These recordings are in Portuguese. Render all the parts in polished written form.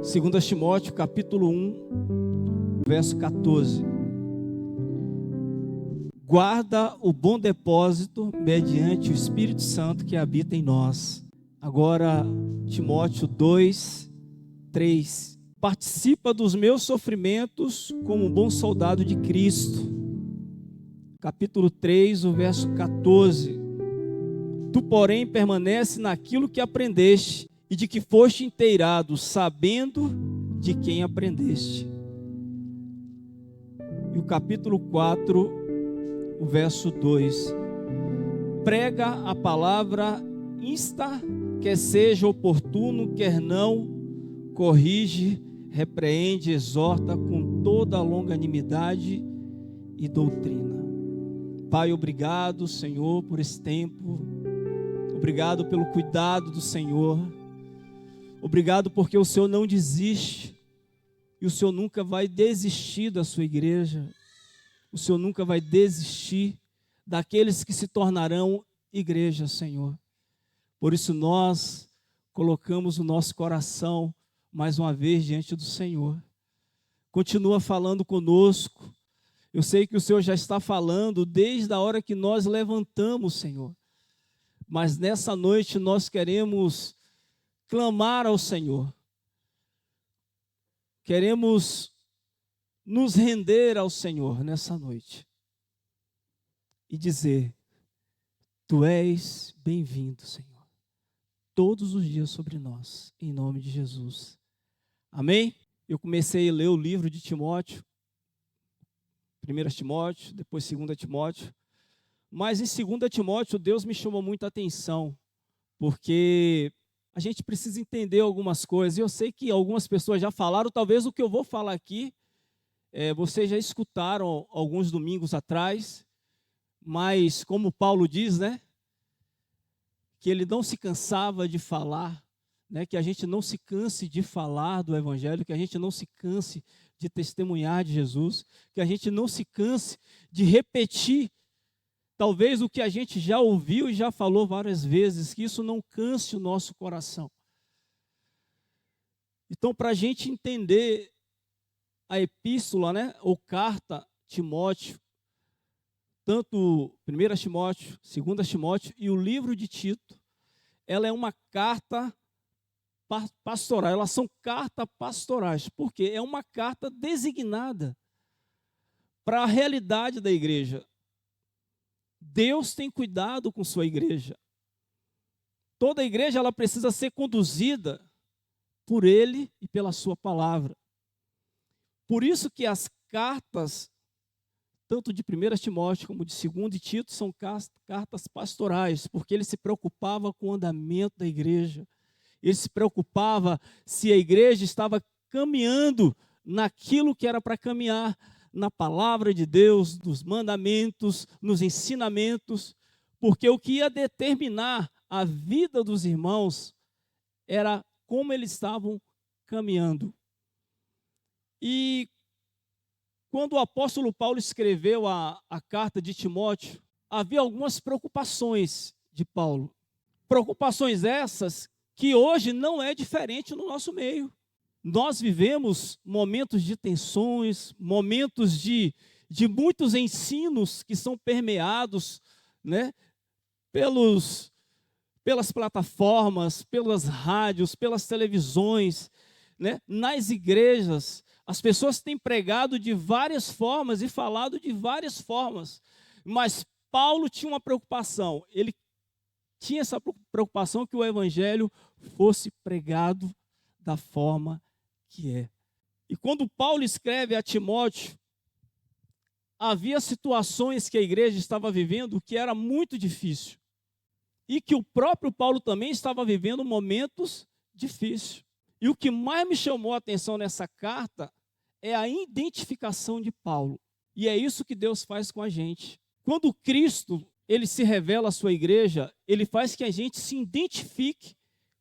2 Timóteo, capítulo 1, verso 14. Guarda o bom depósito mediante o Espírito Santo que habita em nós. Agora, Timóteo 2, 3. Participa dos meus sofrimentos como um bom soldado de Cristo. Capítulo 3, o verso 14. Tu, porém, permanece naquilo que aprendeste e de que foste inteirado, sabendo de quem aprendeste. E o capítulo 4, o verso 2. Prega a palavra, insta, quer seja oportuno, quer não, corrige, repreende, exorta com toda a longanimidade e doutrina. Pai, obrigado, Senhor, por esse tempo. Obrigado pelo cuidado do Senhor. Obrigado porque o Senhor não desiste. E o Senhor nunca vai desistir da sua igreja. O Senhor nunca vai desistir daqueles que se tornarão igreja, Senhor. Por isso nós colocamos o nosso coração mais uma vez diante do Senhor. Continua falando conosco. Eu sei que o Senhor já está falando desde a hora que nós levantamos, Senhor. Mas nessa noite nós queremos clamar ao Senhor. Queremos nos render ao Senhor nessa noite. E dizer: Tu és bem-vindo, Senhor. Todos os dias sobre nós, em nome de Jesus. Amém? Eu comecei a ler o livro de Timóteo. 1 Timóteo, depois 2 Timóteo. Mas em 2 Timóteo, Deus me chamou muita atenção. Porque a gente precisa entender algumas coisas. Eu sei que algumas pessoas já falaram, talvez o que eu vou falar aqui, vocês já escutaram alguns domingos atrás, mas como Paulo diz, né, que ele não se cansava de falar, né, que a gente não se canse de falar do Evangelho, que a gente não se canse de testemunhar de Jesus, que a gente não se canse de repetir talvez o que a gente já ouviu e já falou várias vezes, que isso não canse o nosso coração. Então, para a gente entender a epístola, né, ou carta Timóteo, tanto 1 Timóteo, 2 Timóteo e o livro de Tito, ela é uma carta pastoral, elas são cartas pastorais, porque é uma carta designada para a realidade da igreja. Deus tem cuidado com sua igreja. Toda igreja ela precisa ser conduzida por Ele e pela sua palavra. Por isso que as cartas, tanto de 1 Timóteo como de 2 Tito, são cartas pastorais, porque ele se preocupava com o andamento da igreja. Ele se preocupava se a igreja estava caminhando naquilo que era para caminhar, na palavra de Deus, nos mandamentos, nos ensinamentos, porque o que ia determinar a vida dos irmãos era como eles estavam caminhando. E quando o apóstolo Paulo escreveu a carta de Timóteo, havia algumas preocupações de Paulo. Preocupações essas que hoje não é diferente no nosso meio. Nós vivemos momentos de tensões, momentos de muitos ensinos que são permeados, né, pelas plataformas, pelas rádios, pelas televisões, né, nas igrejas. As pessoas têm pregado de várias formas e falado de várias formas, mas Paulo tinha uma preocupação, ele tinha essa preocupação que o evangelho fosse pregado da forma que é. E quando Paulo escreve a Timóteo, havia situações que a igreja estava vivendo que era muito difícil. E que o próprio Paulo também estava vivendo momentos difíceis. E o que mais me chamou a atenção nessa carta é a identificação de Paulo. E é isso que Deus faz com a gente. Quando Cristo, ele se revela à sua igreja, ele faz que a gente se identifique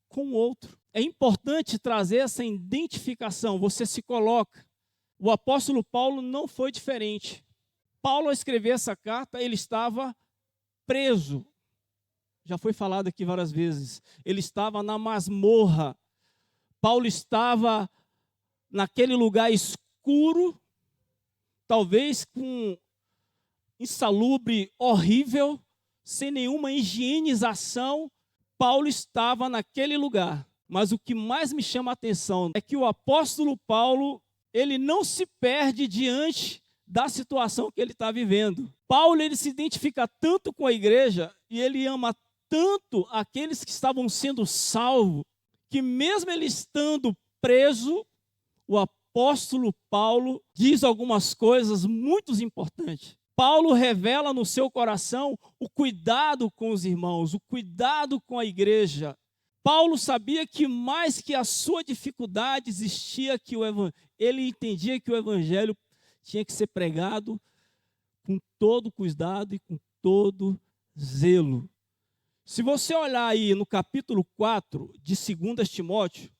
com o outro. É importante trazer essa identificação, você se coloca. O apóstolo Paulo não foi diferente. Paulo, ao escrever essa carta, ele estava preso. Já foi falado aqui várias vezes. Ele estava na masmorra. Paulo estava naquele lugar escuro, talvez com insalubre, horrível, sem nenhuma higienização, Paulo estava naquele lugar. Mas o que mais me chama a atenção é que o apóstolo Paulo, ele não se perde diante da situação que ele está vivendo. Paulo, ele se identifica tanto com a igreja e ele ama tanto aqueles que estavam sendo salvos, que mesmo ele estando preso, o apóstolo Paulo diz algumas coisas muito importantes. Paulo revela no seu coração o cuidado com os irmãos, o cuidado com a igreja. Paulo sabia que mais que a sua dificuldade existia, que ele entendia que o evangelho tinha que ser pregado com todo cuidado e com todo zelo. Se você olhar aí no capítulo 4 de 2 Timóteo,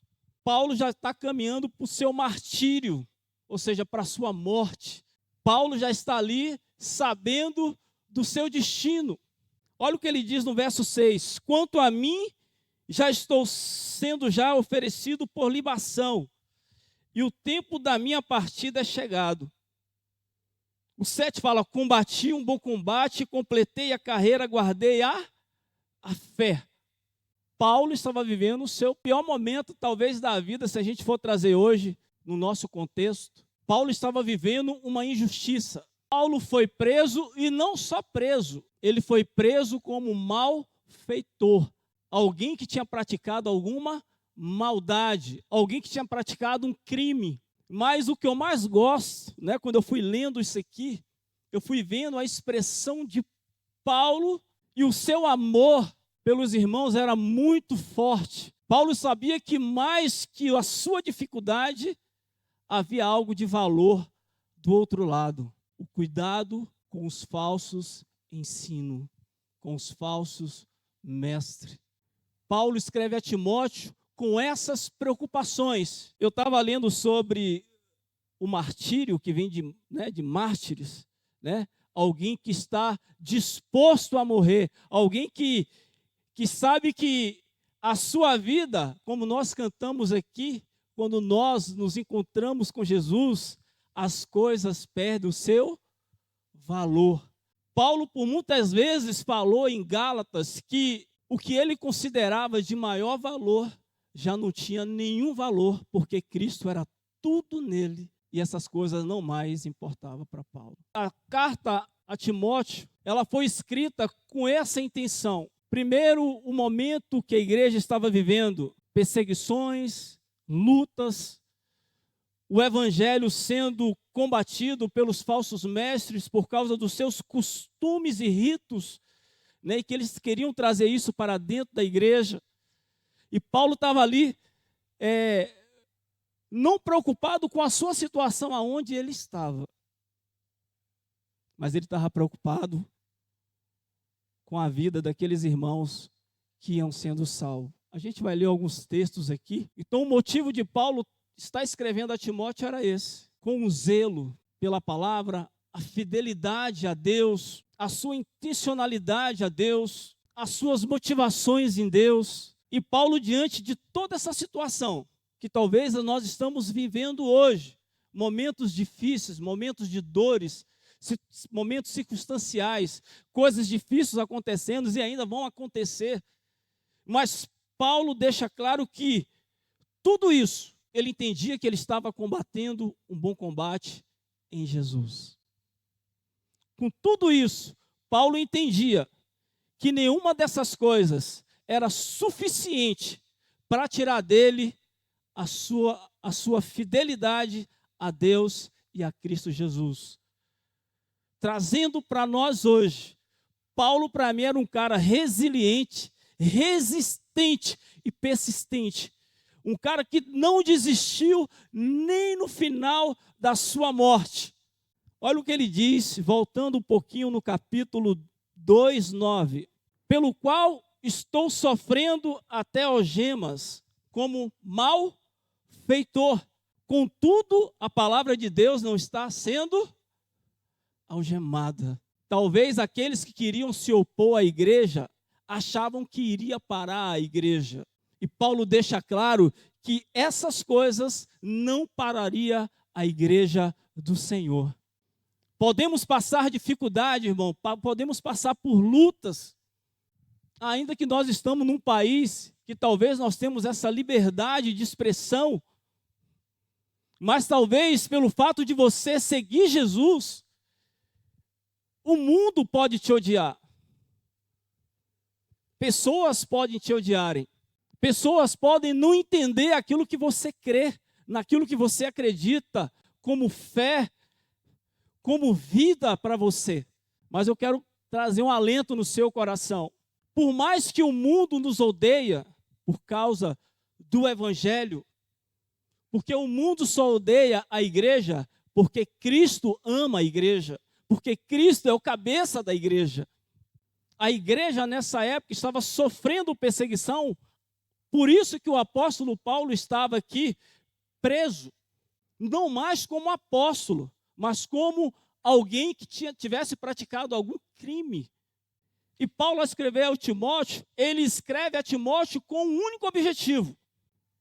Paulo já está caminhando para o seu martírio, ou seja, para a sua morte. Paulo já está ali sabendo do seu destino. Olha o que ele diz no verso 6. Quanto a mim, já estou sendo já oferecido por libação, e o tempo da minha partida é chegado. O 7 fala, combati um bom combate, completei a carreira, guardei a fé. Paulo estava vivendo o seu pior momento, talvez, da vida, se a gente for trazer hoje, no nosso contexto. Paulo estava vivendo uma injustiça. Paulo foi preso, e não só preso, ele foi preso como malfeitor. Alguém que tinha praticado alguma maldade, alguém que tinha praticado um crime. Mas o que eu mais gosto, né, quando eu fui lendo isso aqui, eu fui vendo a expressão de Paulo e o seu amor pelos irmãos era muito forte. Paulo sabia que mais que a sua dificuldade, havia algo de valor do outro lado. O cuidado com os falsos ensinos, com os falsos mestres. Paulo escreve a Timóteo com essas preocupações. Eu estava lendo sobre o martírio, que vem de mártires, né? Alguém que está disposto a morrer, alguém que sabe que a sua vida, como nós cantamos aqui, quando nós nos encontramos com Jesus, as coisas perdem o seu valor. Paulo, por muitas vezes, falou em Gálatas que o que ele considerava de maior valor já não tinha nenhum valor, porque Cristo era tudo nele e essas coisas não mais importavam para Paulo. A carta a Timóteo, ela foi escrita com essa intenção. Primeiro, o momento que a igreja estava vivendo, perseguições, lutas, o evangelho sendo combatido pelos falsos mestres por causa dos seus costumes e ritos, né, e que eles queriam trazer isso para dentro da igreja. E Paulo estava ali, não preocupado com a sua situação aonde ele estava, mas ele estava preocupado com a vida daqueles irmãos que iam sendo salvos. A gente vai ler alguns textos aqui. Então, o motivo de Paulo estar escrevendo a Timóteo era esse, com o zelo pela palavra, a fidelidade a Deus, a sua intencionalidade a Deus, as suas motivações em Deus. E Paulo, diante de toda essa situação, que talvez nós estamos vivendo hoje, momentos difíceis, momentos de dores, momentos circunstanciais, coisas difíceis acontecendo e ainda vão acontecer. Mas Paulo deixa claro que tudo isso, ele entendia que ele estava combatendo um bom combate em Jesus. Com tudo isso, Paulo entendia que nenhuma dessas coisas era suficiente para tirar dele a sua fidelidade a Deus e a Cristo Jesus. Trazendo para nós hoje, Paulo para mim era um cara resiliente, resistente e persistente. Um cara que não desistiu nem no final da sua morte. Olha o que ele diz, voltando um pouquinho no capítulo 2:9. Pelo qual estou sofrendo até algemas, como malfeitor. Contudo, a palavra de Deus não está sendo algemada. Talvez aqueles que queriam se opor à igreja achavam que iria parar a igreja. E Paulo deixa claro que essas coisas não pararia a igreja do Senhor. Podemos passar dificuldade, irmão, podemos passar por lutas, ainda que nós estamos num país que talvez nós temos essa liberdade de expressão, mas talvez pelo fato de você seguir Jesus, o mundo pode te odiar. Pessoas podem te odiarem. Pessoas podem não entender aquilo que você crê, naquilo que você acredita, como fé, como vida para você. Mas eu quero trazer um alento no seu coração. Por mais que o mundo nos odeia por causa do Evangelho, porque o mundo só odeia a igreja porque Cristo ama a igreja, porque Cristo é o cabeça da igreja. A igreja nessa época estava sofrendo perseguição, por isso que o apóstolo Paulo estava aqui preso, não mais como apóstolo, mas como alguém que tivesse praticado algum crime. E Paulo, ao escrever a Timóteo, ele escreve a Timóteo com um único objetivo.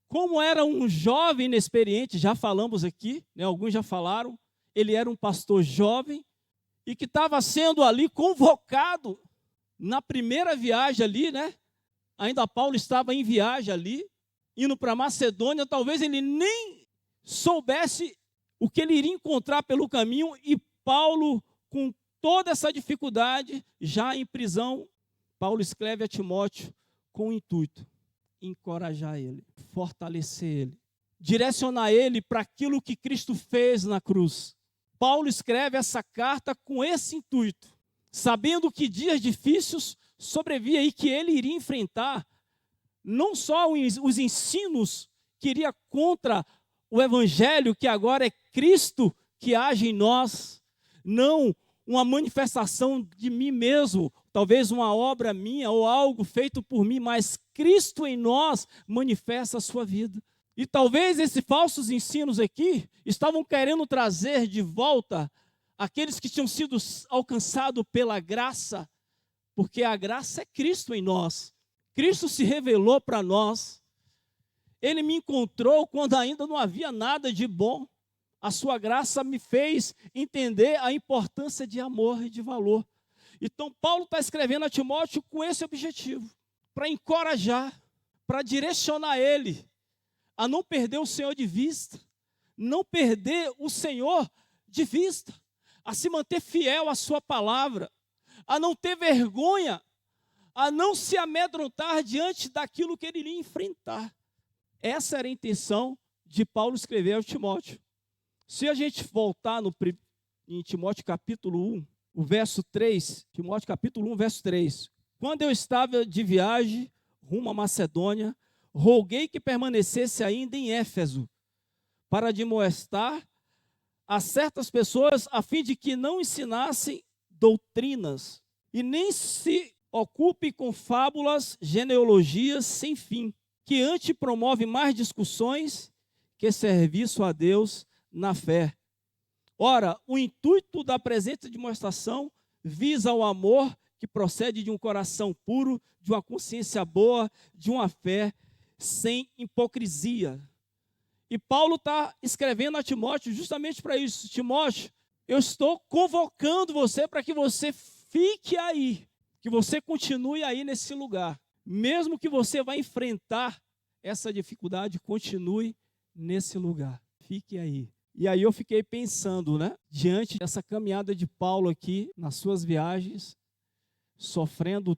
Como era um jovem inexperiente, já falamos aqui, né, alguns já falaram, ele era um pastor jovem e que estava sendo ali convocado na primeira viagem ali, né? Ainda Paulo estava em viagem ali, indo para Macedônia, talvez ele nem soubesse o que ele iria encontrar pelo caminho, e Paulo, com toda essa dificuldade, já em prisão, Paulo escreve a Timóteo com o intuito: encorajar ele, fortalecer ele, direcionar ele para aquilo que Cristo fez na cruz. Paulo escreve essa carta com esse intuito, sabendo que dias difíceis sobrevia e que ele iria enfrentar não só os ensinos que iria contra o Evangelho, que agora é Cristo que age em nós, não uma manifestação de mim mesmo, talvez uma obra minha ou algo feito por mim, mas Cristo em nós manifesta a sua vida. E talvez esses falsos ensinos aqui estavam querendo trazer de volta aqueles que tinham sido alcançados pela graça, porque a graça é Cristo em nós. Cristo se revelou para nós. Ele me encontrou quando ainda não havia nada de bom. A sua graça me fez entender a importância de amor e de valor. Então, Paulo está escrevendo a Timóteo com esse objetivo, para encorajar, para direcionar ele a não perder o Senhor de vista, não perder o Senhor de vista, a se manter fiel à sua palavra, a não ter vergonha, a não se amedrontar diante daquilo que ele iria enfrentar. Essa era a intenção de Paulo escrever ao Timóteo. Se a gente voltar em Timóteo capítulo 1, o verso 3, Timóteo capítulo 1, verso 3. Quando eu estava de viagem rumo à Macedônia, roguei que permanecesse ainda em Éfeso, para admoestar a certas pessoas, a fim de que não ensinassem doutrinas, e nem se ocupe com fábulas, genealogias sem fim, que antes promove mais discussões que serviço a Deus na fé. Ora, o intuito da presente demonstração visa o amor que procede de um coração puro, de uma consciência boa, de uma fé sem hipocrisia. E Paulo está escrevendo a Timóteo justamente para isso. Timóteo, eu estou convocando você para que você fique aí, que você continue aí nesse lugar. Mesmo que você vá enfrentar essa dificuldade, continue nesse lugar. Fique aí. E aí eu fiquei pensando, né? Diante dessa caminhada de Paulo aqui, nas suas viagens, sofrendo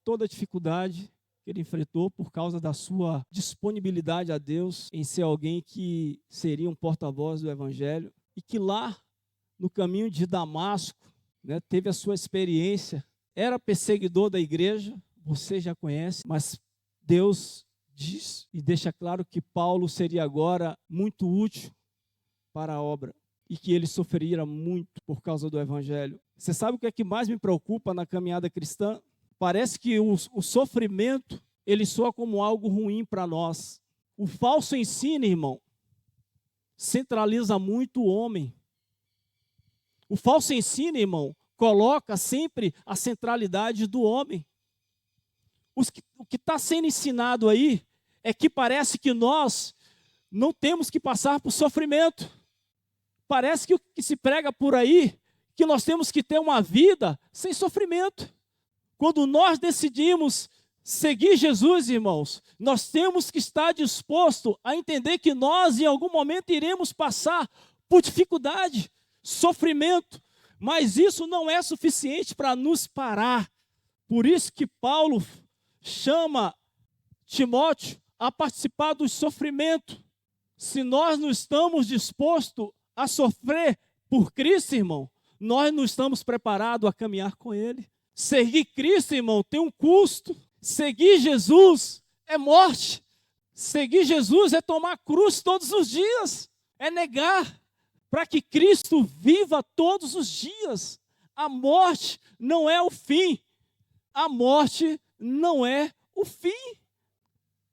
toda a dificuldade que ele enfrentou por causa da sua disponibilidade a Deus em ser alguém que seria um porta-voz do Evangelho, e que lá, no caminho de Damasco, né, teve a sua experiência, era perseguidor da igreja, você já conhece, mas Deus diz e deixa claro que Paulo seria agora muito útil para a obra e que ele sofreria muito por causa do Evangelho. Você sabe o que é que mais me preocupa na caminhada cristã? Parece que o sofrimento, ele soa como algo ruim para nós. O falso ensino, irmão, centraliza muito o homem. O falso ensino, irmão, coloca sempre a centralidade do homem. O que está sendo ensinado aí é que parece que nós não temos que passar por sofrimento. Parece que o que se prega por aí, que nós temos que ter uma vida sem sofrimento. Quando nós decidimos seguir Jesus, irmãos, nós temos que estar disposto a entender que nós, em algum momento, iremos passar por dificuldade, sofrimento, mas isso não é suficiente para nos parar. Por isso que Paulo chama Timóteo a participar do sofrimento. Se nós não estamos dispostos a sofrer por Cristo, irmão, nós não estamos preparados a caminhar com Ele. Seguir Cristo, irmão, tem um custo. Seguir Jesus é morte. Seguir Jesus é tomar a cruz todos os dias. É negar para que Cristo viva todos os dias. A morte não é o fim. A morte não é o fim.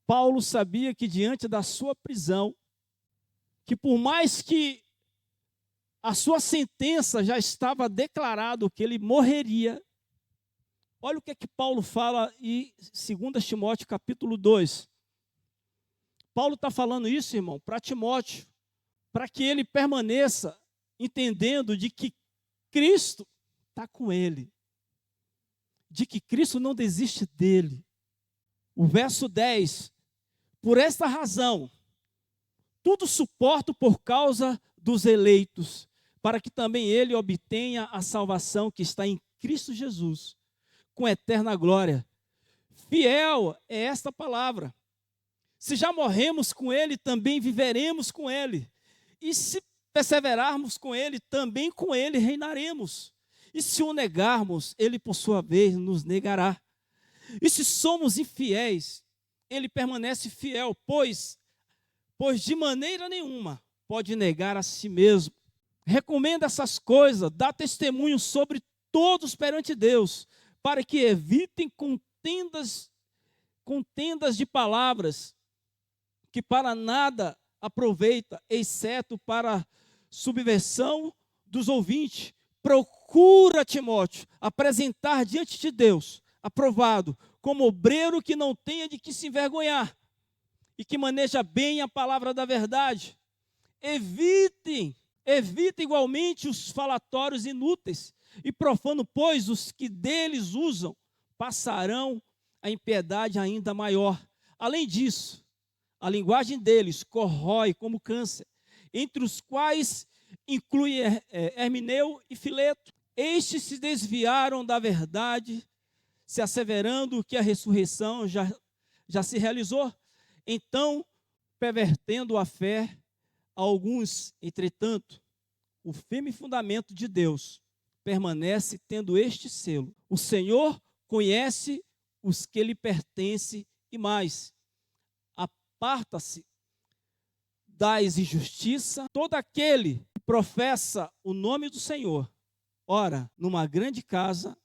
Paulo sabia que diante da sua prisão, que por mais que a sua sentença já estava declarado que ele morreria. Olha o que é que Paulo fala em 2 Timóteo capítulo 2. Paulo está falando isso, irmão, para Timóteo, para que ele permaneça entendendo de que Cristo está com ele, de que Cristo não desiste dele. O verso 10, por esta razão, tudo suporto por causa dos eleitos, para que também ele obtenha a salvação que está em Cristo Jesus, com eterna glória. Fiel é esta palavra. Se já morremos com ele, também viveremos com ele. E se perseverarmos com ele, também com ele reinaremos. E se o negarmos, ele por sua vez nos negará. E se somos infiéis, ele permanece fiel, pois de maneira nenhuma pode negar a si mesmo. Recomenda essas coisas, dá testemunho sobre todos perante Deus, para que evitem contendas de palavras, que para nada aproveita, exceto para subversão dos ouvintes. Procura, Timóteo, apresentar diante de Deus, aprovado, como obreiro que não tenha de que se envergonhar, e que maneja bem a palavra da verdade. Evite igualmente os falatórios inúteis e profanos, pois os que deles usam passarão a impiedade ainda maior. Além disso, a linguagem deles corrói como câncer, entre os quais inclui Hermeneu e Fileto. Estes se desviaram da verdade, se asseverando que a ressurreição já se realizou. Então, pervertendo a fé, alguns, entretanto, o firme fundamento de Deus permanece tendo este selo: o Senhor conhece os que lhe pertencem, e mais, aparta-se das injustiças todo aquele que professa o nome do Senhor. Ora, numa grande casa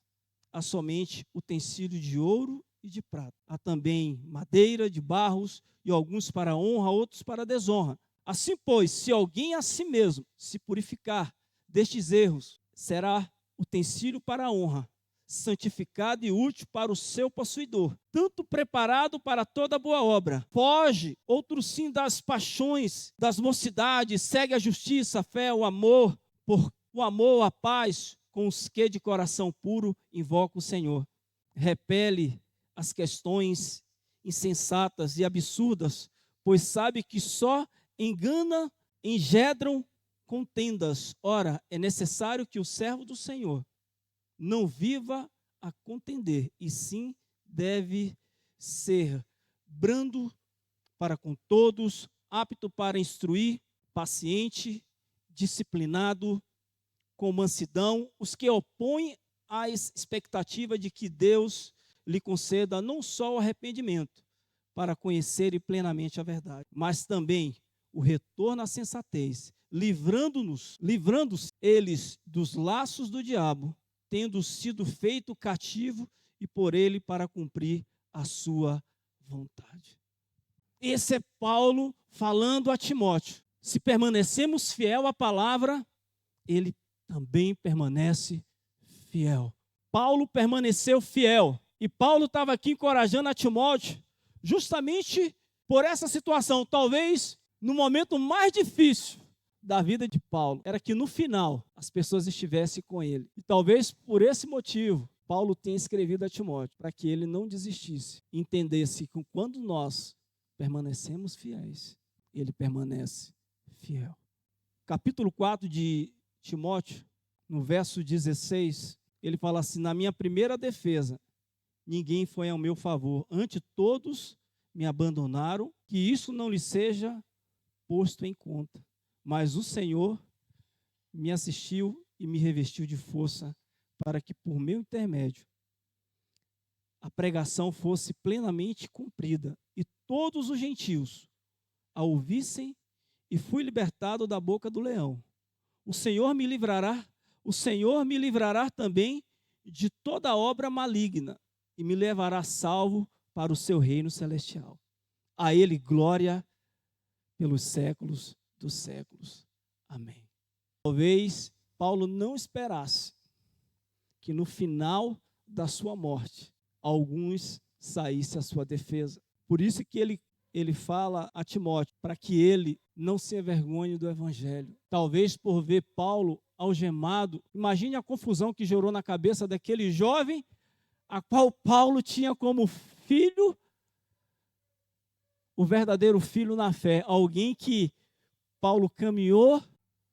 há somente utensílio de ouro e de prata. Há também madeira, de barros, e alguns para honra, outros para desonra. Assim, pois, se alguém a si mesmo se purificar destes erros, será utensílio para a honra, santificado e útil para o seu possuidor, tanto preparado para toda boa obra. Foge, outro sim, das paixões, das mocidades, segue a justiça, a fé, o amor, por o amor, a paz, com os que de coração puro invocam o Senhor. Repele as questões insensatas e absurdas, pois sabe que só engendram contendas. Ora, é necessário que o servo do Senhor não viva a contender, e sim deve ser brando para com todos, apto para instruir, paciente, disciplinado, com mansidão, os que opõem à expectativa de que Deus lhe conceda não só o arrependimento, para conhecerem plenamente a verdade, mas também o retorno à sensatez, livrando-se eles dos laços do diabo, tendo sido feito cativo e por ele para cumprir a sua vontade. Esse é Paulo falando a Timóteo. Se permanecemos fiel à palavra, ele também permanece fiel. Paulo permaneceu fiel. E Paulo estava aqui encorajando a Timóteo, justamente por essa situação, talvez no momento mais difícil da vida de Paulo, era que no final as pessoas estivessem com ele. E talvez por esse motivo, Paulo tenha escrevido a Timóteo, para que ele não desistisse, entendesse que quando nós permanecemos fiéis, ele permanece fiel. Capítulo 4 de Timóteo, no verso 16, ele fala assim: na minha primeira defesa, ninguém foi ao meu favor, antes todos me abandonaram, que isso não lhe seja posto em conta. Mas o Senhor me assistiu e me revestiu de força, para que por meu intermédio a pregação fosse plenamente cumprida, e todos os gentios a ouvissem, e fui libertado da boca do leão. O Senhor me livrará também de toda obra maligna, e me levará salvo para o seu reino celestial. A ele glória pelos séculos dos séculos. Amém. Talvez Paulo não esperasse que no final da sua morte, alguns saíssem à sua defesa. Por isso que ele fala a Timóteo, para que ele não se envergonhe do evangelho. Talvez por ver Paulo algemado, imagine a confusão que gerou na cabeça daquele jovem, a qual Paulo tinha como filho, o verdadeiro filho na fé, alguém que Paulo caminhou,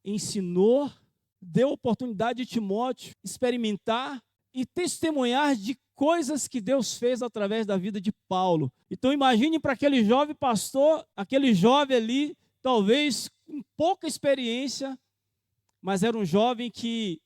ensinou, deu oportunidade de Timóteo experimentar e testemunhar de coisas que Deus fez através da vida de Paulo. Então imagine para aquele jovem pastor, aquele jovem ali, talvez com pouca experiência, mas era um jovem que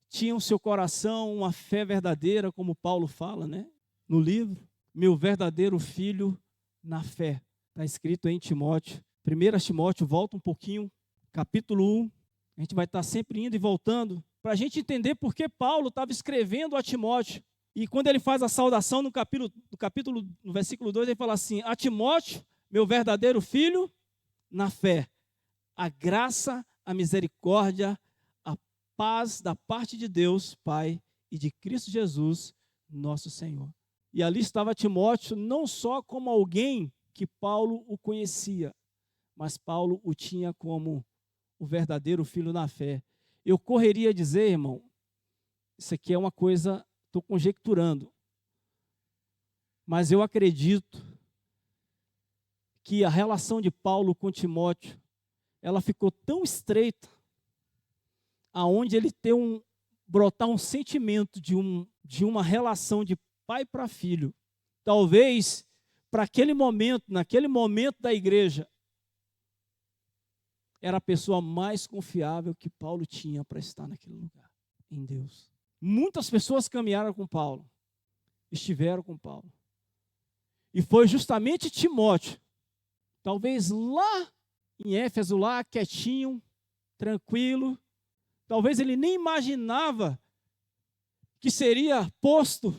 tinha o seu coração uma fé verdadeira, como Paulo fala, né, no livro, meu verdadeiro filho na fé. Está escrito em Timóteo. 1 Timóteo, volta um pouquinho, capítulo 1. A gente vai estar sempre indo e voltando, para a gente entender por que Paulo estava escrevendo a Timóteo. E quando ele faz a saudação no versículo 2, ele fala assim: a Timóteo, meu verdadeiro filho, na fé, a graça, a misericórdia, a paz da parte de Deus, Pai, e de Cristo Jesus, nosso Senhor. E ali estava Timóteo, não só como alguém que Paulo o conhecia, mas Paulo o tinha como o verdadeiro filho na fé. Eu correria a dizer, irmão, isso aqui é uma coisa, estou conjecturando, mas eu acredito que a relação de Paulo com Timóteo, ela ficou tão estreita, aonde ele brotar um sentimento de uma relação de pai para filho. Talvez, para aquele momento, naquele momento da igreja, era a pessoa mais confiável que Paulo tinha para estar naquele lugar, em Deus. Muitas pessoas caminharam com Paulo, estiveram com Paulo. E foi justamente Timóteo, talvez lá em Éfeso, lá quietinho, tranquilo, talvez ele nem imaginava que seria posto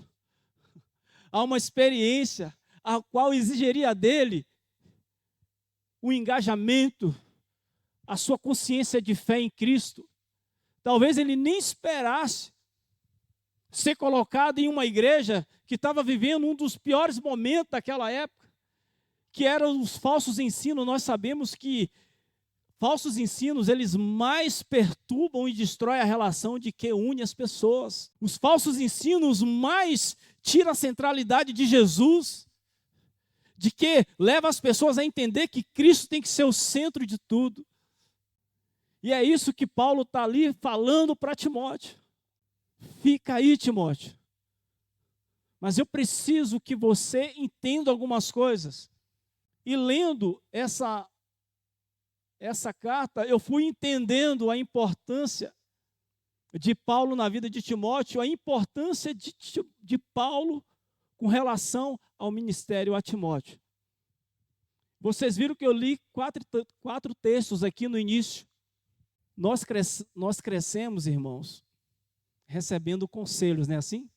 a uma experiência a qual exigiria dele o engajamento, a sua consciência de fé em Cristo. Talvez ele nem esperasse ser colocado em uma igreja que estava vivendo um dos piores momentos daquela época, que eram os falsos ensinos. Nós sabemos que falsos ensinos, eles mais perturbam e destroem a relação de que une as pessoas. Os falsos ensinos mais tiram a centralidade de Jesus, de que leva as pessoas a entender que Cristo tem que ser o centro de tudo. E é isso que Paulo está ali falando para Timóteo. Fica aí, Timóteo. Mas eu preciso que você entenda algumas coisas. E lendo essa carta, eu fui entendendo a importância de Paulo na vida de Timóteo, a importância de Paulo com relação ao ministério a Timóteo. Vocês viram que eu li quatro textos aqui no início. Nós crescemos, irmãos, recebendo conselhos, não é assim?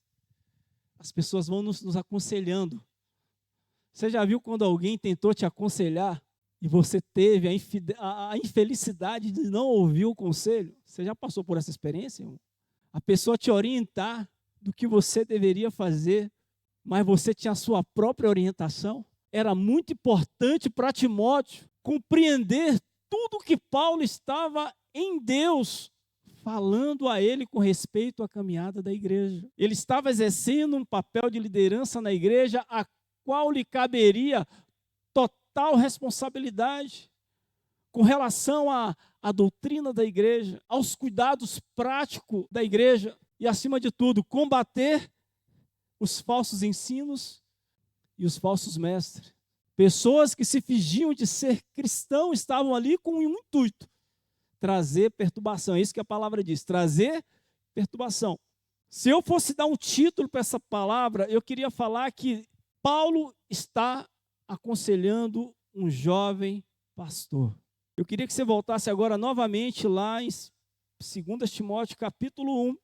As pessoas vão nos aconselhando. Você já viu quando alguém tentou te aconselhar e você teve a infelicidade de não ouvir o conselho? Você já passou por essa experiência, irmão? A pessoa te orientar do que você deveria fazer, mas você tinha a sua própria orientação. era muito importante para Timóteo compreender tudo que Paulo estava em Deus falando a ele com respeito à caminhada da igreja. Ele estava exercendo um papel de liderança na igreja, a qual lhe caberia total responsabilidade com relação à doutrina da igreja, aos cuidados práticos da igreja e, acima de tudo, combater os falsos ensinos e os falsos mestres. Pessoas que se fingiam de ser cristãos estavam ali com um intuito: trazer perturbação. É isso que a palavra diz, trazer perturbação. Se eu fosse dar um título para essa palavra, eu queria falar que Paulo está aconselhando um jovem pastor. Eu queria que você voltasse agora novamente lá em 2 Timóteo capítulo 1,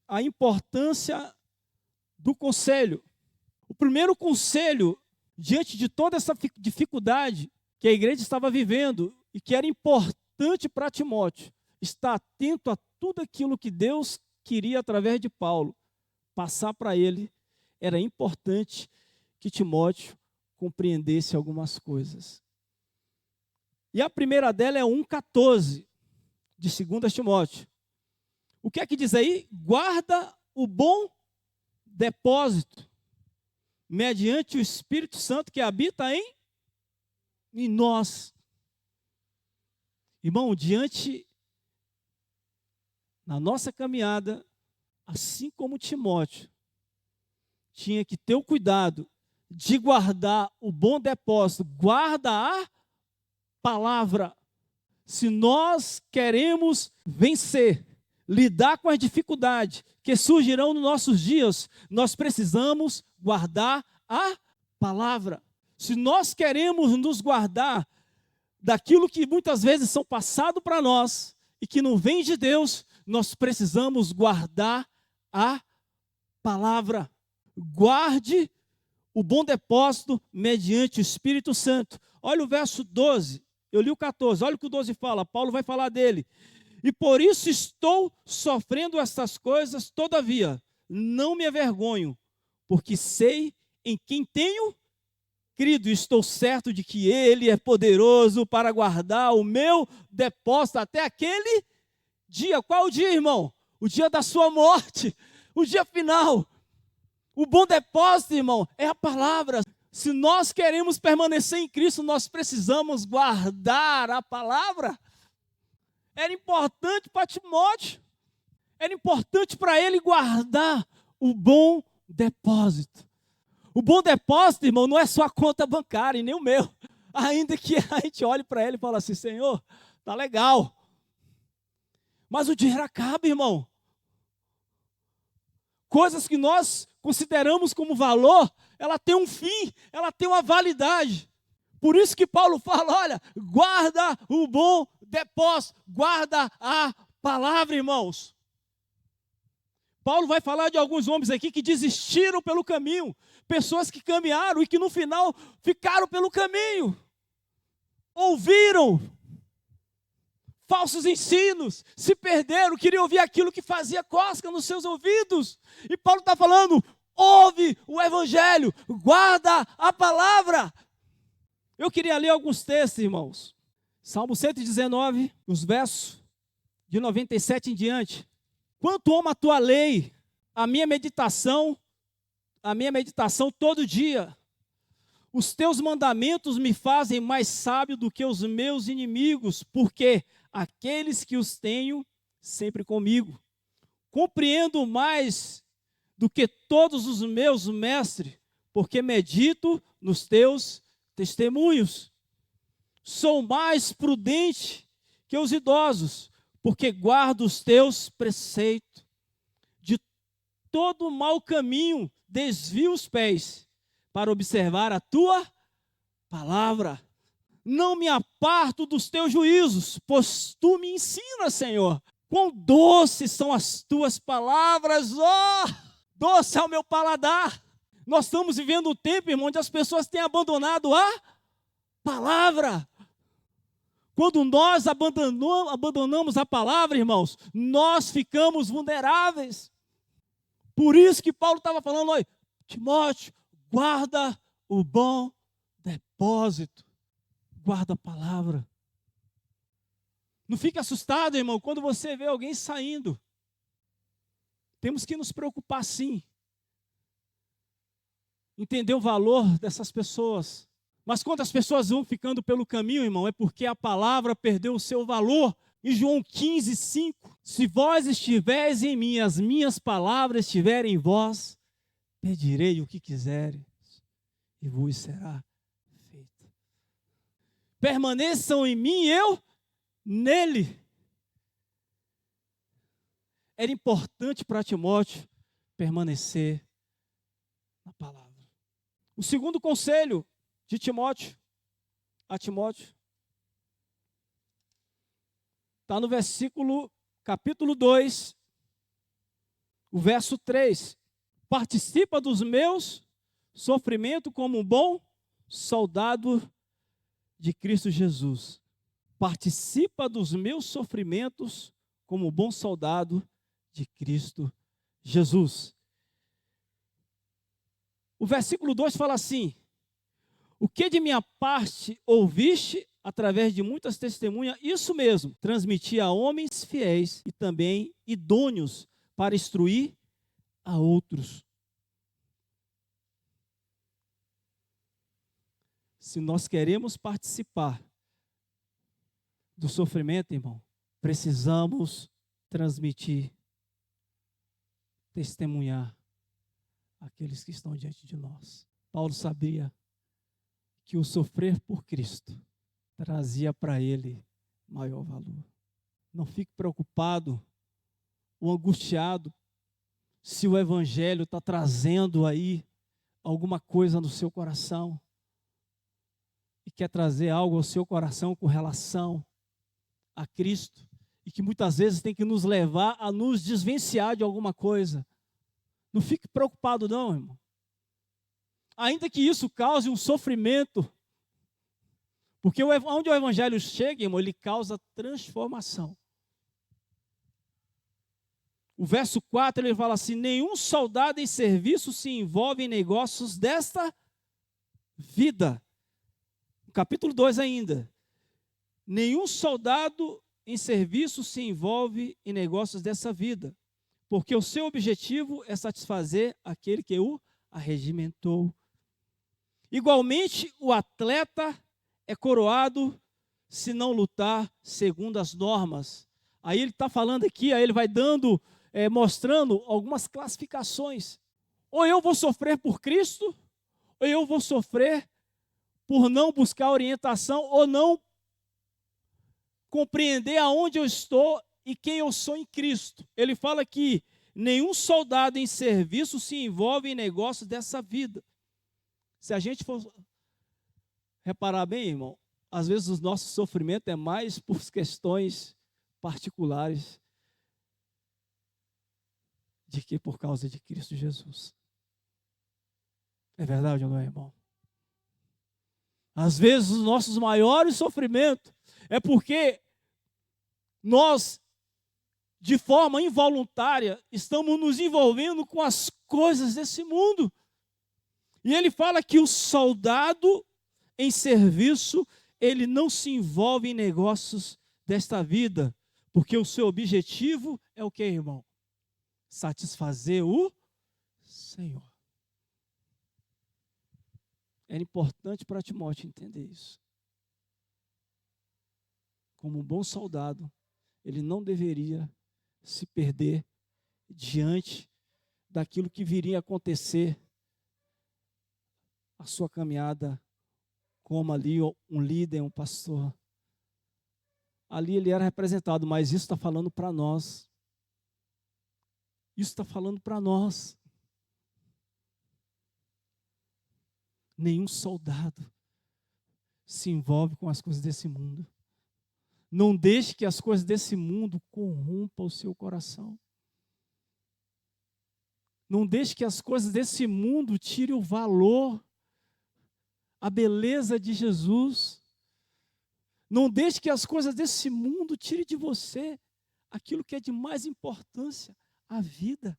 a importância do conselho. O primeiro conselho, diante de toda essa dificuldade que a igreja estava vivendo e que era importante para Timóteo, estar atento a tudo aquilo que Deus queria, através de Paulo, passar para ele. Era importante que Timóteo compreendesse algumas coisas. E a primeira dela é 1,14 de 2 Timóteo. O que é que diz aí? Guarda o bom depósito, mediante o Espírito Santo que habita em nós. Irmão, na nossa caminhada, assim como Timóteo tinha que ter o cuidado de guardar o bom depósito, guarda a palavra. Se nós queremos vencer, lidar com as dificuldades que surgirão nos nossos dias, nós precisamos guardar a palavra. Se nós queremos nos guardar daquilo que muitas vezes são passado para nós e que não vem de Deus, nós precisamos guardar a palavra. Guarde o bom depósito mediante o Espírito Santo. Olha o verso 12, eu li o 14, olha o que o 12 fala, Paulo vai falar dele. E por isso estou sofrendo estas coisas, todavia não me avergonho, porque sei em quem tenho crido, e estou certo de que Ele é poderoso para guardar o meu depósito até aquele dia. Qual o dia, irmão? O dia da sua morte, o dia final. O bom depósito, irmão, é a palavra. Se nós queremos permanecer em Cristo, nós precisamos guardar a palavra. Era importante para Timóteo, era importante para ele guardar o bom depósito. O bom depósito, irmão, não é só a conta bancária, e nem o meu. Ainda que a gente olhe para ele e fale assim: Senhor, tá legal. Mas o dinheiro acaba, irmão. Coisas que nós consideramos como valor, ela tem um fim, ela tem uma validade. Por isso que Paulo fala: olha, guarda o bom depósito, guarda a palavra, irmãos. Paulo vai falar de alguns homens aqui que desistiram pelo caminho, pessoas que caminharam e que no final ficaram pelo caminho, ouviram falsos ensinos, se perderam, queriam ouvir aquilo que fazia cosca nos seus ouvidos. E Paulo está falando: ouve o evangelho, guarda a palavra. Eu queria ler alguns textos, irmãos. Salmo 119, os versos de 97 em diante. Quanto amo a tua lei, a minha meditação todo dia. Os teus mandamentos me fazem mais sábio do que os meus inimigos, porque aqueles que os tenho sempre comigo. Compreendo mais do que todos os meus mestres, porque medito nos teus testemunhos. Sou mais prudente que os idosos, porque guardo os teus preceitos. De todo mau caminho desvio os pés, para observar a tua palavra. Não me aparto dos teus juízos, pois tu me ensinas, Senhor. Quão doces são as tuas palavras, doce é o meu paladar. Nós estamos vivendo um tempo, irmão, onde as pessoas têm abandonado a palavra. Quando nós abandonamos a palavra, irmãos, nós ficamos vulneráveis. Por isso que Paulo estava falando: olha, Timóteo, guarda o bom depósito. Guarda a palavra. Não fique assustado, irmão, quando você vê alguém saindo. Temos que nos preocupar, sim. Entender o valor dessas pessoas. Mas quando as pessoas vão ficando pelo caminho, irmão, é porque a palavra perdeu o seu valor. Em João 15, 5, se vós estiveres em mim, as minhas palavras estiverem em vós, pedirei o que quiseres e vos será feito. Permaneçam em mim, eu nele. Era importante para Timóteo permanecer na palavra. O segundo conselho de Timóteo, a Timóteo, está no capítulo 2, o verso 3. Participa dos meus sofrimentos como um bom soldado de Cristo Jesus. Participa dos meus sofrimentos como um bom soldado de Cristo Jesus. O versículo 2 fala assim: o que de minha parte ouviste através de muitas testemunhas, isso mesmo, transmiti a homens fiéis e também idôneos para instruir a outros. Se nós queremos participar do sofrimento, irmão, precisamos transmitir, testemunhar aqueles que estão diante de nós. Paulo sabia que o sofrer por Cristo trazia para ele maior valor. Não fique preocupado ou angustiado se o evangelho está trazendo aí alguma coisa no seu coração e quer trazer algo ao seu coração com relação a Cristo e que muitas vezes tem que nos levar a nos desvencilhar de alguma coisa. Não fique preocupado não, irmão. Ainda que isso cause um sofrimento, porque onde o evangelho chega, irmão, ele causa transformação. O verso 4, ele fala assim: nenhum soldado em serviço se envolve em negócios desta vida. Capítulo 2 ainda. Nenhum soldado em serviço se envolve em negócios dessa vida, porque o seu objetivo é satisfazer aquele que o arregimentou. Igualmente, o atleta é coroado se não lutar segundo as normas. Aí ele está falando aqui, aí ele vai dando, mostrando algumas classificações. Ou eu vou sofrer por Cristo, ou eu vou sofrer por não buscar orientação, ou não compreender aonde eu estou e quem eu sou em Cristo. Ele fala que nenhum soldado em serviço se envolve em negócios dessa vida. Se a gente for reparar bem, irmão, às vezes o nosso sofrimento é mais por questões particulares do que por causa de Cristo Jesus. É verdade ou não é, irmão? Às vezes os nossos maiores sofrimentos é porque nós, de forma involuntária, estamos nos envolvendo com as coisas desse mundo. E ele fala que o soldado em serviço, ele não se envolve em negócios desta vida, porque o seu objetivo é o que, irmão? Satisfazer o Senhor. Era importante para Timóteo entender isso. Como um bom soldado, ele não deveria se perder diante daquilo que viria a acontecer a sua caminhada como ali um líder, um pastor. Ali ele era representado, mas isso está falando para nós. Isso está falando para nós. Nenhum soldado se envolve com as coisas desse mundo. Não deixe que as coisas desse mundo corrompam o seu coração. Não deixe que as coisas desse mundo tirem o valor, a beleza de Jesus. Não deixe que as coisas desse mundo tirem de você aquilo que é de mais importância, a vida.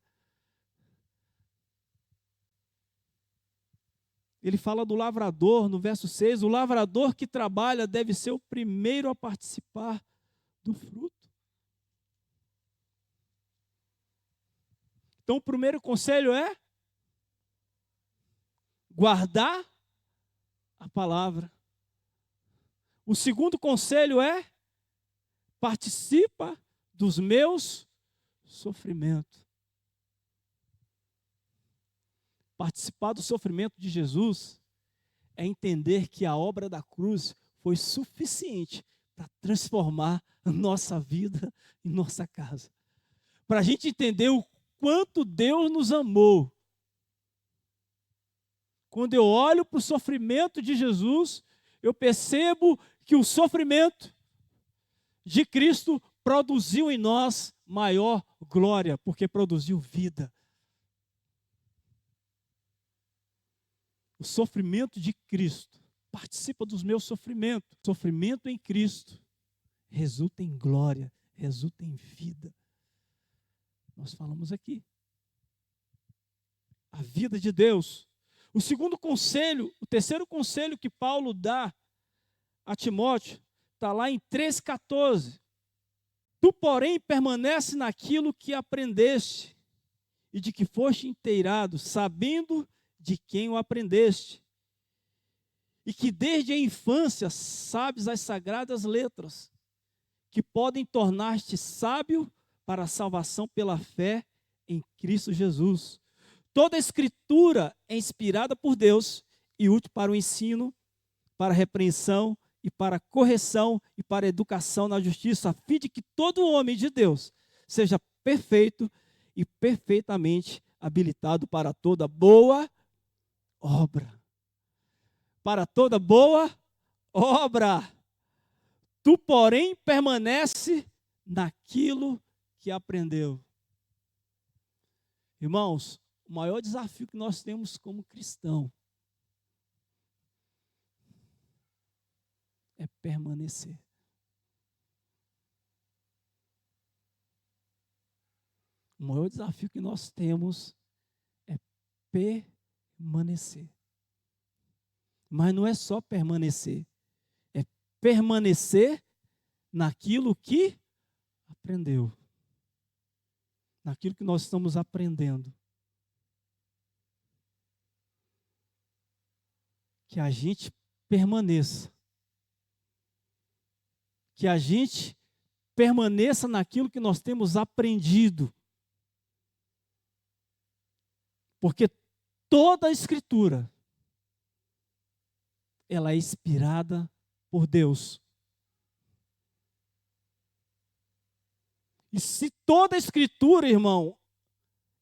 Ele fala do lavrador, no verso 6, o lavrador que trabalha deve ser o primeiro a participar do fruto. Então, o primeiro conselho é guardar a palavra. O segundo conselho é participa dos meus sofrimentos. Participar do sofrimento de Jesus é entender que a obra da cruz foi suficiente para transformar a nossa vida e nossa casa. Para a gente entender o quanto Deus nos amou. Quando eu olho para o sofrimento de Jesus, eu percebo que o sofrimento de Cristo produziu em nós maior glória, porque produziu vida. O sofrimento de Cristo participa dos meus sofrimentos. O sofrimento em Cristo resulta em glória, resulta em vida. Nós falamos aqui. A vida de Deus. O segundo conselho, o terceiro conselho que Paulo dá a Timóteo, está lá em 3,14. Tu, porém, permanece naquilo que aprendeste e de que foste inteirado, sabendo de quem o aprendeste, e que desde a infância sabes as sagradas letras, que podem tornar-te sábio para a salvação pela fé em Cristo Jesus. Toda a Escritura é inspirada por Deus e útil para o ensino, para a repreensão e para a correção e para a educação na justiça, a fim de que todo homem de Deus seja perfeito e perfeitamente habilitado para toda boa obra. Para toda boa obra. Tu, porém, permanece naquilo que aprendeu. Irmãos, o maior desafio que nós temos como cristão é permanecer. O maior desafio que nós temos é permanecer. Mas não é só permanecer, é permanecer naquilo que aprendeu. Naquilo que nós estamos aprendendo. Que a gente permaneça. Que a gente permaneça naquilo que nós temos aprendido. Porque toda a Escritura, ela é inspirada por Deus. E se toda a Escritura, irmão,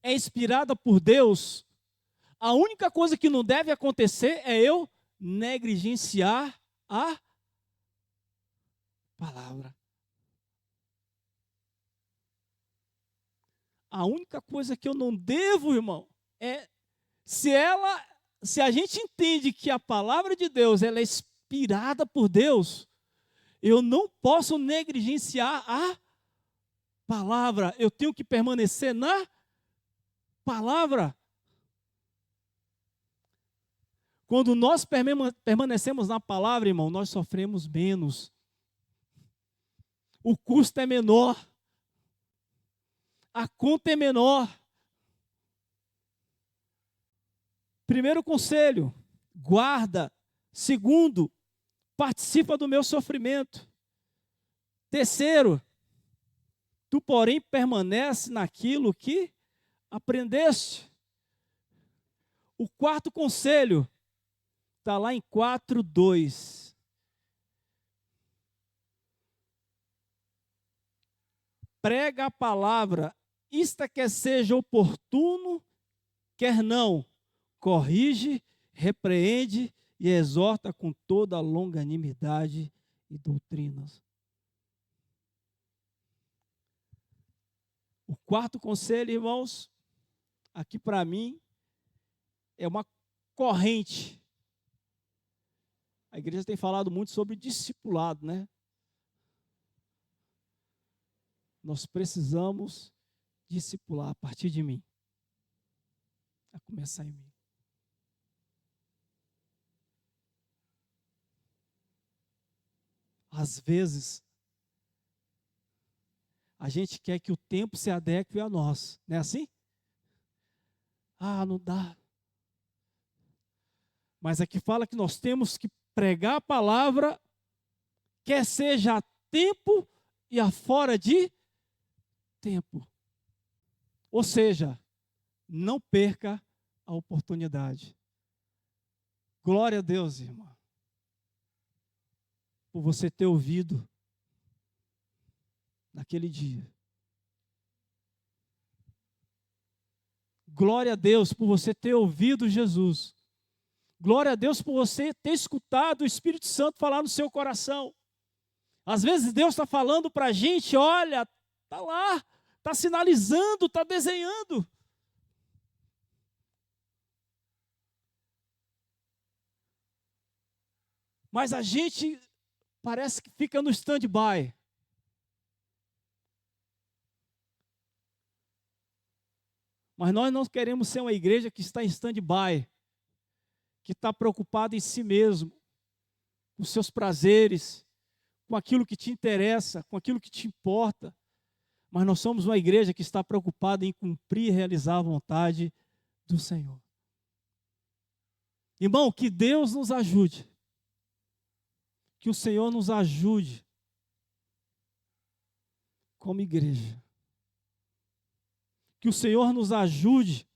é inspirada por Deus, a única coisa que não deve acontecer é eu negligenciar a palavra. A única coisa que eu não devo, irmão, é se a gente entende que a palavra de Deus ela é inspirada por Deus, eu não posso negligenciar a palavra. Eu tenho que permanecer na palavra. Quando nós permanecemos na palavra, irmão, nós sofremos menos. O custo é menor. A conta é menor. Primeiro conselho, guarda. Segundo, participa do meu sofrimento. Terceiro, tu, porém, permanece naquilo que aprendeste. O quarto conselho está lá em 4:2. Prega a palavra, isto quer seja oportuno, quer não. Corrige, repreende e exorta com toda a longanimidade e doutrinas. O quarto conselho, irmãos, aqui para mim, é uma corrente. A igreja tem falado muito sobre discipulado, né? Nós precisamos discipular a partir de mim. A começar em mim. Às vezes, a gente quer que o tempo se adeque a nós. Não é assim? Ah, não dá. Mas aqui fala que nós temos que pregar a palavra, quer seja a tempo e a fora de tempo. Ou seja, não perca a oportunidade. Glória a Deus, irmã, por você ter ouvido naquele dia. Glória a Deus por você ter ouvido Jesus. Glória a Deus por você ter escutado o Espírito Santo falar no seu coração. Às vezes Deus está falando para a gente, olha, está lá, está sinalizando, está desenhando. Mas a gente parece que fica no stand-by. Mas nós não queremos ser uma igreja que está em stand-by, que está preocupada em si mesmo, com seus prazeres, com aquilo que te interessa, com aquilo que te importa. Mas nós somos uma igreja que está preocupada em cumprir e realizar a vontade do Senhor. Irmão, que Deus nos ajude. Que o Senhor nos ajude como igreja. Que o Senhor nos ajude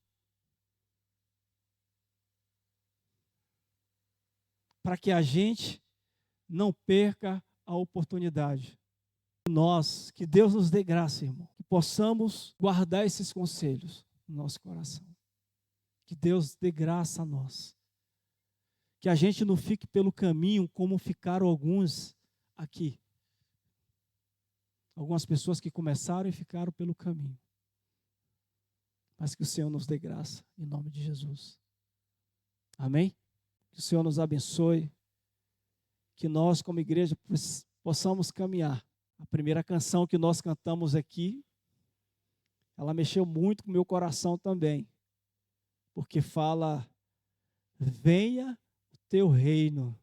para que a gente não perca a oportunidade. Nós, que Deus nos dê graça, irmão, que possamos guardar esses conselhos no nosso coração. Que Deus dê graça a nós. Que a gente não fique pelo caminho como ficaram alguns aqui. Algumas pessoas que começaram e ficaram pelo caminho. Mas que o Senhor nos dê graça, em nome de Jesus. Amém? Que o Senhor nos abençoe. Que nós, como igreja, possamos caminhar. A primeira canção que nós cantamos aqui, ela mexeu muito com o meu coração também. Porque fala, venha o teu reino.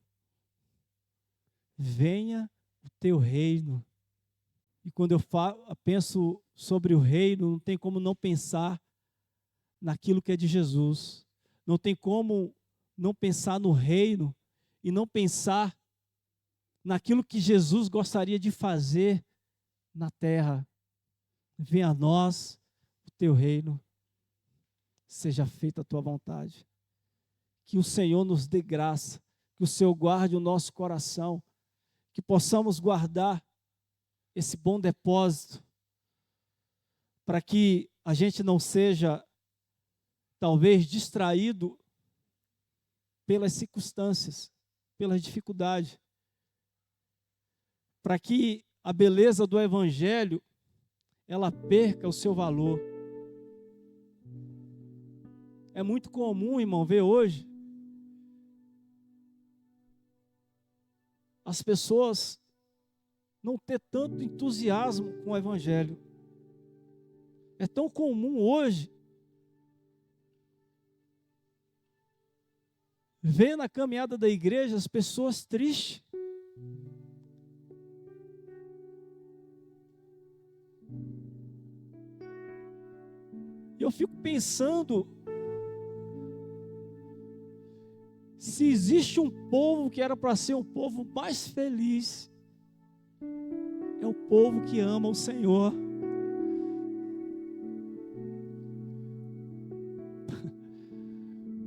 Venha o teu reino. E quando eu penso sobre o reino, não tem como não pensar naquilo que é de Jesus. Não tem como não pensar no reino e não pensar naquilo que Jesus gostaria de fazer na terra. Venha a nós o teu reino, seja feita a tua vontade. Que o Senhor nos dê graça, que o Senhor guarde o nosso coração, que possamos guardar esse bom depósito, para que a gente não seja, talvez, distraído pelas circunstâncias, pelas dificuldades, para que a beleza do Evangelho, ela perca o seu valor. É muito comum, irmão, ver hoje as pessoas não ter tanto entusiasmo com o Evangelho. É tão comum hoje ver na caminhada da igreja as pessoas tristes. E eu fico pensando, se existe um povo que era para ser um povo mais feliz, é o povo que ama o Senhor.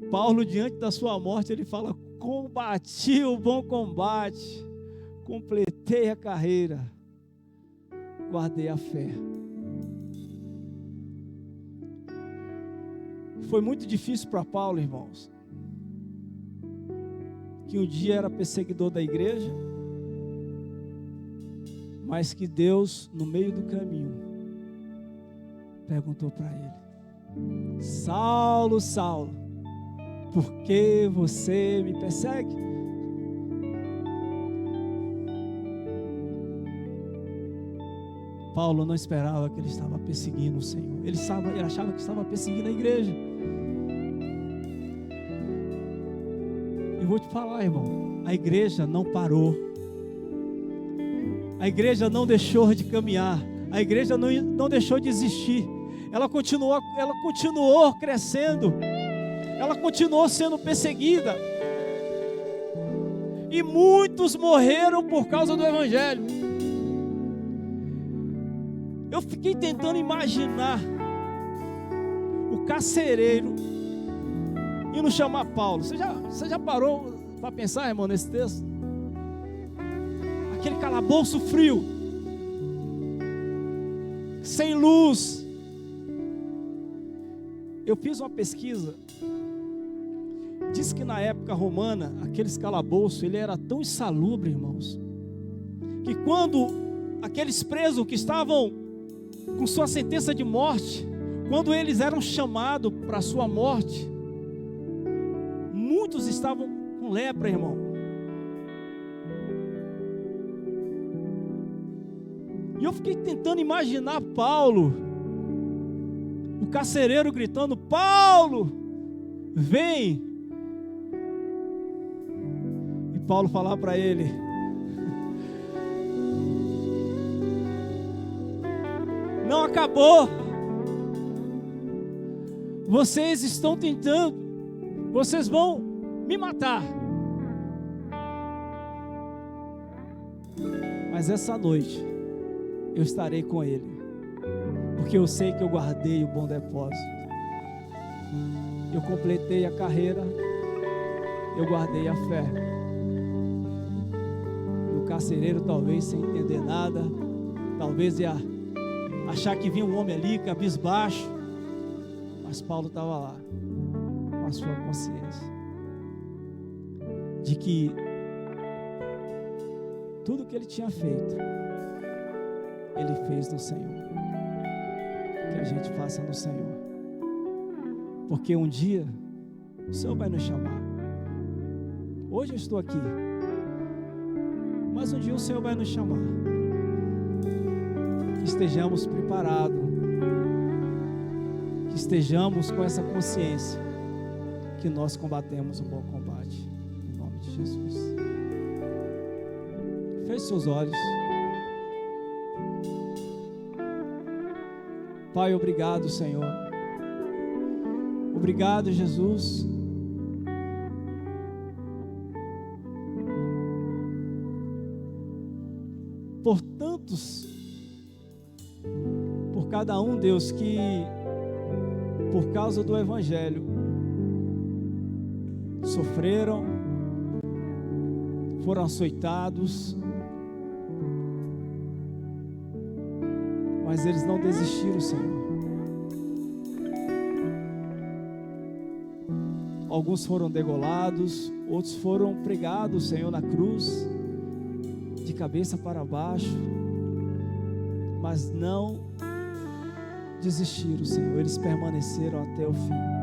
Paulo, diante da sua morte, ele fala, combati o bom combate, completei a carreira, guardei a fé. Foi muito difícil para Paulo, irmãos, que um dia era perseguidor da igreja, mas que Deus, no meio do caminho, perguntou para ele, Saulo, Saulo, por que você me persegue? Paulo não esperava que ele estava perseguindo o Senhor. Ele achava que estava perseguindo a igreja. Eu vou te falar, irmão, a igreja não parou. A igreja não deixou de caminhar, a igreja não deixou de existir. Ela continuou crescendo, ela continuou sendo perseguida. E muitos morreram por causa do Evangelho. Eu fiquei tentando imaginar o carcereiro indo chamar Paulo. Você já parou para pensar, irmão, nesse texto? Aquele calabouço frio, sem luz. Eu fiz uma pesquisa. Diz que na época romana, aqueles calabouços, ele era tão insalubre, irmãos, que quando aqueles presos que estavam com sua sentença de morte, quando eles eram chamados para a sua morte, muitos estavam com lepra, irmão. E eu fiquei tentando imaginar Paulo, o carcereiro gritando: Paulo, vem! E Paulo falar para ele: não acabou. Vocês estão tentando, vocês vão me matar. Mas essa noite eu estarei com ele, porque eu sei que eu guardei o bom depósito. Eu completei a carreira, eu guardei a fé. E o carcereiro, talvez sem entender nada, talvez ia achar que vinha um homem ali, cabisbaixo, mas Paulo estava lá, com a sua consciência, de que tudo que ele tinha feito, ele fez no Senhor. Que a gente faça no Senhor, porque um dia o Senhor vai nos chamar. Hoje eu estou aqui, mas um dia o Senhor vai nos chamar. Que estejamos preparados, que estejamos com essa consciência que nós combatemos o bom combate, em nome de Jesus. Feche seus olhos. Pai, obrigado, Senhor. Obrigado, Jesus. Por tantos, por cada um, Deus, que por causa do Evangelho sofreram, foram açoitados, mas eles não desistiram, Senhor. Alguns foram degolados, outros foram pregados, Senhor, na cruz, de cabeça para baixo, mas não desistiram, Senhor. Eles permaneceram até o fim.